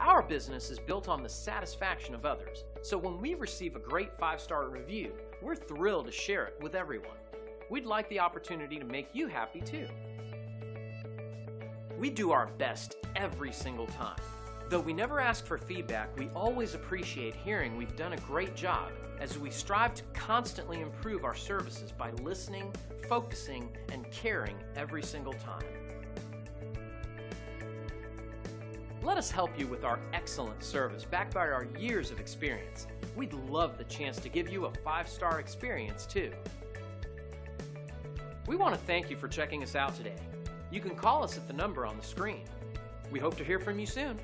Our business is built on the satisfaction of others, so when we receive a great 5-star review, we're thrilled to share it with everyone. We'd like the opportunity to make you happy too. We do our best every single time. Though we never ask for feedback, we always appreciate hearing we've done a great job as we strive to constantly improve our services by listening, focusing, and caring every single time. Let us help you with our excellent service backed by our years of experience. We'd love the chance to give you a 5-star experience too. We want to thank you for checking us out today. You can call us at the number on the screen. We hope to hear from you soon.